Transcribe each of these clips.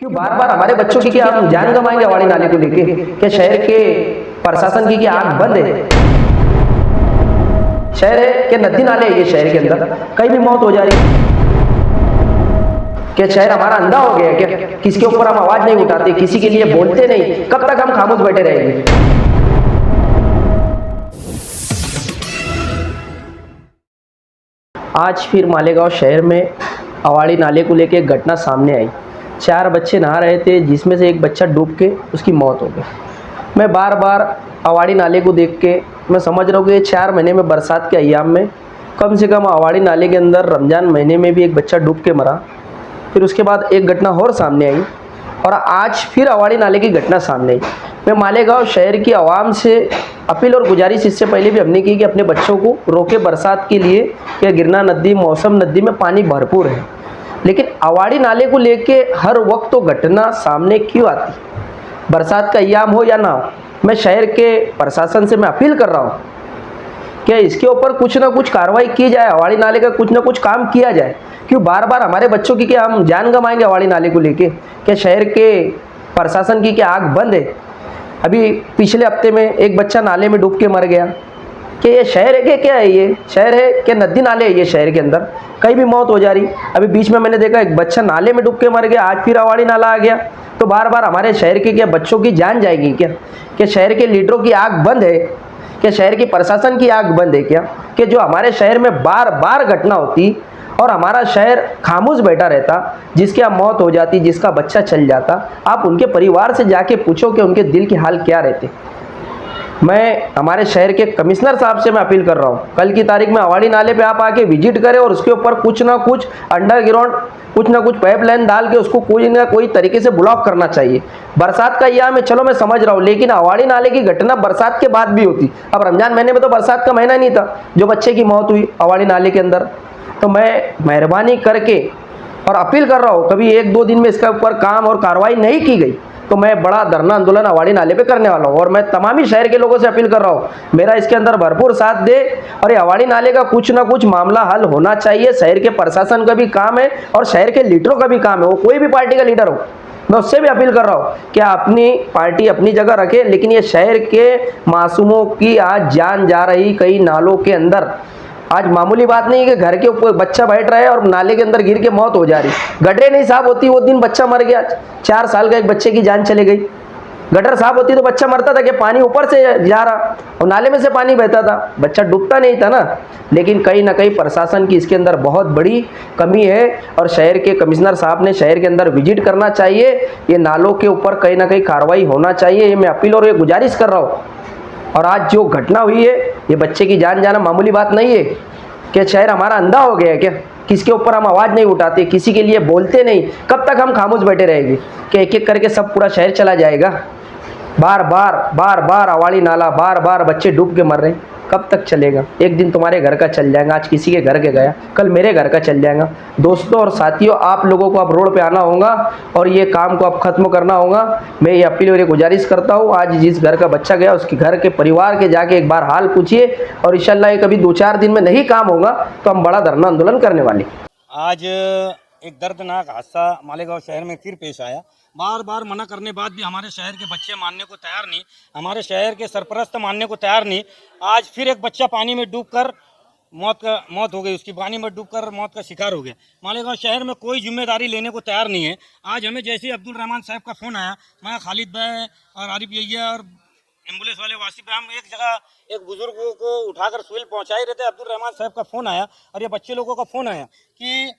क्यों बार बार हमारे बच्चों की क्या हम जान गंवाएंगे अवाड़ी नाले को लेके? क्या शहर के प्रशासन की क्या आंख बंद है? शहर है क्या नदी नाले है? ये शहर के अंदर कहीं भी मौत हो जा रही है। क्या शहर हमारा अंधा हो गया है क्या? किसके ऊपर हम आवाज नहीं उठाते, किसी के लिए बोलते नहीं? कब तक हम खामोश बैठे रहेंगे? आज फिर मालेगांव शहर में अवाड़ी नाले को लेकर एक घटना सामने आई। 4 बच्चे नहा रहे थे, जिसमें से एक बच्चा डूब के उसकी मौत हो गई। मैं बार बार अवाड़ी नाले को देख के मैं समझ रहा हूँ कि ये 4 महीने में बरसात के अय्याम में कम से कम अवाड़ी नाले के अंदर रमज़ान महीने में भी एक बच्चा डूब के मरा। फिर उसके बाद एक घटना और सामने आई और आज फिर अवाड़ी नाले की घटना सामने आई। मैं मालेगांव शहर की आवाम से अपील और गुजारिश इससे पहले भी हमने की कि अपने बच्चों को रोके बरसात के लिए। क्या गिरना नदी, मौसम नदी में पानी भरपूर है, लेकिन अवाड़ी नाले को लेके हर वक्त तो घटना सामने क्यों आती? बरसात का अय्याम हो या ना हो, मैं शहर के प्रशासन से मैं अपील कर रहा हूँ क्या इसके ऊपर कुछ ना कुछ कार्रवाई की जाए, अवाड़ी नाले का कुछ ना कुछ काम किया जाए। क्यों बार बार हमारे बच्चों की क्या हम जान गंवाएंगे अवाड़ी नाले को लेके? क्या शहर के प्रशासन की क्या आंख बंद है? अभी पिछले हफ्ते में एक बच्चा नाले में डूब के मर गया। क्या ये शहर है क्या? क्या है ये शहर है क्या नदी नाले है? ये शहर के अंदर कहीं भी मौत हो जा रही। अभी बीच में मैंने देखा एक बच्चा नाले में डूब के मर गया, आज फिर अवाड़ी नाला आ गया। तो बार बार हमारे शहर के क्या बच्चों की जान जाएगी क्या? क्या शहर के लीडरों की आंख बंद है? क्या शहर की प्रशासन की आंख बंद है क्या? कि जो हमारे शहर में बार बार घटना होती और हमारा शहर खामोश बैठा रहता, जिसकी अब मौत हो जाती, जिसका बच्चा चल जाता, आप उनके परिवार से जाके पूछो कि उनके दिल के हाल क्या रहते। मैं हमारे शहर के कमिश्नर साहब से मैं अपील कर रहा हूँ, कल की तारीख में अवाड़ी नाले पे आप आके विजिट करें और उसके ऊपर कुछ ना कुछ अंडरग्राउंड कुछ ना कुछ पाइपलाइन डाल के उसको कोई ना कोई तरीके से ब्लॉक करना चाहिए। बरसात का यह मैं चलो मैं समझ रहा हूँ, लेकिन अवाड़ी नाले की घटना बरसात के बाद भी होती। अब रमजान महीने में तो बरसात का महीना नहीं था जो बच्चे की मौत हुई अवाड़ी नाले के अंदर। तो मैं मेहरबानी करके और अपील कर रहा हूँ, कभी 1-2 दिन में इसके ऊपर काम और कार्रवाई नहीं की गई तो मैं बड़ा धरना आंदोलन अवाड़ी नाले पे करने वाला हूँ। और मैं तमामी शहर के लोगों से अपील कर रहा हूँ, मेरा इसके अंदर भरपूर साथ दे और ये अवाड़ी नाले का कुछ ना कुछ मामला हल होना चाहिए। शहर के प्रशासन का भी काम है और शहर के लीडरों का भी काम है, वो कोई भी पार्टी का लीडर हो। मैं उससे भी अपील कर रहा हूँ कि अपनी पार्टी अपनी जगह रखे, लेकिन ये शहर के मासूमों की आज जान जा रही कई नालों के अंदर। आज मामूली बात नहीं है कि घर के ऊपर बच्चा बैठ रहा है और नाले के अंदर गिर के मौत हो जा रही। गटरें नहीं साफ होती, वो दिन बच्चा मर गया, 4 साल का एक बच्चे की जान चली गई। गटर साफ होती तो बच्चा मरता था कि पानी ऊपर से जा रहा और नाले में से पानी बहता था, बच्चा डूबता नहीं था ना। लेकिन कहीं ना कहीं प्रशासन की इसके अंदर बहुत बड़ी कमी है और शहर के कमिश्नर साहब ने शहर के अंदर विजिट करना चाहिए। ये नालों के ऊपर कहीं ना कहीं कार्रवाई होना चाहिए, ये मैं अपील और ये गुजारिश कर रहा हूँ। और आज जो घटना हुई है, ये बच्चे की जान जाना मामूली बात नहीं है। क्या शहर हमारा अंधा हो गया है क्या? किसके ऊपर हम आवाज़ नहीं उठाते, किसी के लिए बोलते नहीं? कब तक हम खामोश बैठे रहेंगे? क्या एक एक करके सब पूरा शहर चला जाएगा? बार बार अवाड़ी नाला, बार बार बच्चे डूब के मर रहे हैं, कब तक चलेगा? एक दिन तुम्हारे घर का चल जाएगा, आज किसी के घर के गया, कल मेरे घर का चल जाएगा। दोस्तों और साथियों, आप लोगों को अब रोड पे आना होगा और ये काम को अब खत्म करना होगा। मैं ये अपील और ये गुजारिश करता हूँ, आज जिस घर का बच्चा गया उसके घर के परिवार के जाके एक बार हाल पूछिए और इंशाल्लाह ये कभी 2-4 दिन में नहीं काम होगा तो हम बड़ा धरना आंदोलन करने वाले। आज एक दर्दनाक हादसा मालेगांव शहर में फिर पेश आया। बार बार मना करने बाद भी हमारे शहर के बच्चे मानने को तैयार नहीं, हमारे शहर के सरपरस्त मानने को तैयार नहीं। आज फिर एक बच्चा पानी में डूबकर मौत हो गई, उसकी पानी में डूबकर मौत का शिकार हो गया। मालेगांव शहर में कोई जिम्मेदारी लेने को तैयार नहीं है। आज हमें जैसे अब्दुल रहमान साहब का फ़ोन आया, मैं खालिद भाई और आरिफ भैया और एम्बुलेंस वाले वासिफ भाई, हम एक जगह एक बुजुर्ग को उठाकर सिविल पहुँचा ही रहे थे। अब्दुल रहमान साहब का फ़ोन आया और ये बच्चे लोगों का फ़ोन आया कि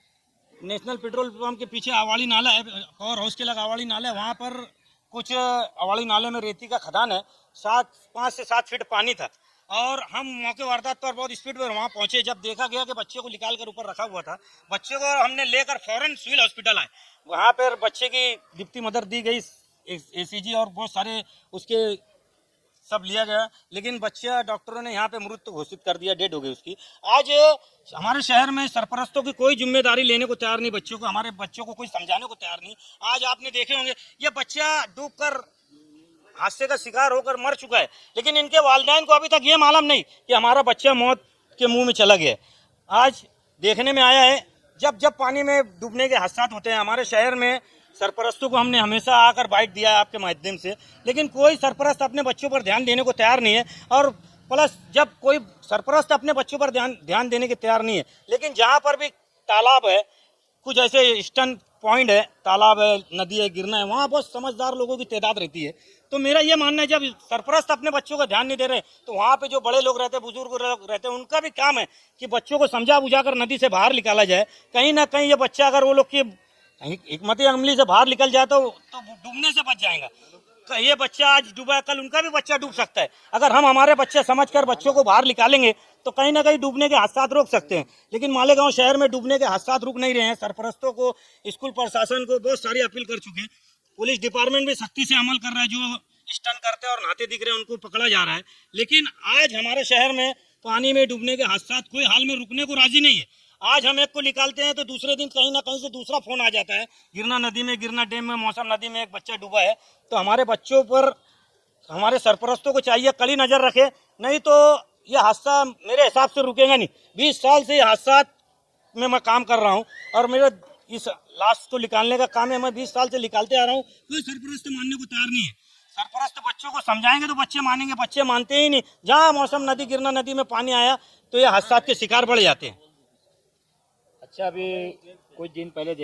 नेशनल पेट्रोल पंप के पीछे अवाड़ी नाला है, पावर हाउस के लगा अवाड़ी नाला है, वहाँ पर कुछ अवाड़ी नाले में रेती का खदान है, 5 से 7 फीट पानी था और हम मौके वारदात पर बहुत स्पीड में वहाँ पहुँचे। जब देखा गया कि बच्चे को निकाल कर ऊपर रखा हुआ था, बच्चे को हमने लेकर फौरन सिविल हॉस्पिटल आए। वहाँ पर बच्चे की डिप्टी मदर दी गई, ACG और बहुत सारे उसके सब लिया गया, लेकिन बच्चा डॉक्टरों ने यहाँ पे मृत घोषित कर दिया, डेड हो गई उसकी। आज हमारे शहर में सरपरस्तों की कोई जिम्मेदारी लेने को तैयार नहीं, बच्चों को, हमारे बच्चों को कोई समझाने को तैयार नहीं। आज आपने देखे होंगे ये बच्चा डूबकर हादसे का शिकार होकर मर चुका है, लेकिन इनके वालिदैन को अभी तक ये मालूम नहीं कि हमारा बच्चा मौत के मुँह में चला गया। आज देखने में आया है जब जब पानी में डूबने के हादसा होते हैं हमारे शहर में सरपरस्तों को हमने हमेशा आकर बाइट दिया है आपके माध्यम से, लेकिन कोई सरपरस्त अपने बच्चों पर ध्यान देने को तैयार नहीं है। और प्लस जब कोई सरपरस्त अपने बच्चों पर ध्यान देने के तैयार नहीं है, लेकिन जहाँ पर भी तालाब है, कुछ ऐसे स्टन पॉइंट है, तालाब है, नदी है, गिरना है, वहाँ बहुत समझदार लोगों की तादाद रहती है। तो मेरा ये मानना है जब सरपरस्त अपने बच्चों का ध्यान नहीं दे रहे तो वहाँ पे जो बड़े लोग रहते हैं, बुजुर्ग लोग रहते हैं, उनका भी काम है कि बच्चों को समझा बुझा कर नदी से बाहर निकाला जाए। कहीं ना कहीं ये बच्चा अगर वो लोग की हिकमत अमली से बाहर निकल जाए तो डूबने से बच जाएगा। ये बच्चा आज डूबा है, कल उनका भी बच्चा डूब सकता है। अगर हम हमारे बच्चे समझकर बच्चों को बाहर निकालेंगे तो कहीं ना कहीं डूबने के हादसात रोक सकते हैं। लेकिन मालेगांव शहर में डूबने के हादसात रुक नहीं रहे हैं। सरपरस्तों को, स्कूल प्रशासन को बहुत सारी अपील कर चुके हैं। पुलिस डिपार्टमेंट भी सख्ती से अमल कर रहा है। जो स्टन करते हैं और नहाते दिख रहे हैं उनको पकड़ा जा रहा है। लेकिन आज हमारे शहर में पानी में डूबने के हादसात कोई हाल में रुकने को राजी नहीं है। आज हम एक को निकालते हैं तो दूसरे दिन कहीं ना कहीं से दूसरा फोन आ जाता है, गिरना नदी में, गिरना डैम में, मौसम नदी में एक बच्चा डूबा है। तो हमारे बच्चों पर हमारे सरपरस्तों को चाहिए कड़ी नज़र रखे, नहीं तो ये हादसा मेरे हिसाब से रुकेगा नहीं। 20 साल से ये हादसा में मैं काम कर रहा हूँ और मेरे इस लाश को निकालने का काम है, मैं 20 साल से निकालते आ रहा हूँ। कोई सरपरस्त मानने को तैयार नहीं है। सरपरस्त बच्चों को समझाएंगे तो बच्चे मानेंगे, बच्चे मानते ही नहीं। जहाँ मौसम नदी, गिरना नदी में पानी आया तो ये हादसा के शिकार बढ़ जाते हैं। अच्छा, अभी कुछ दिन पहले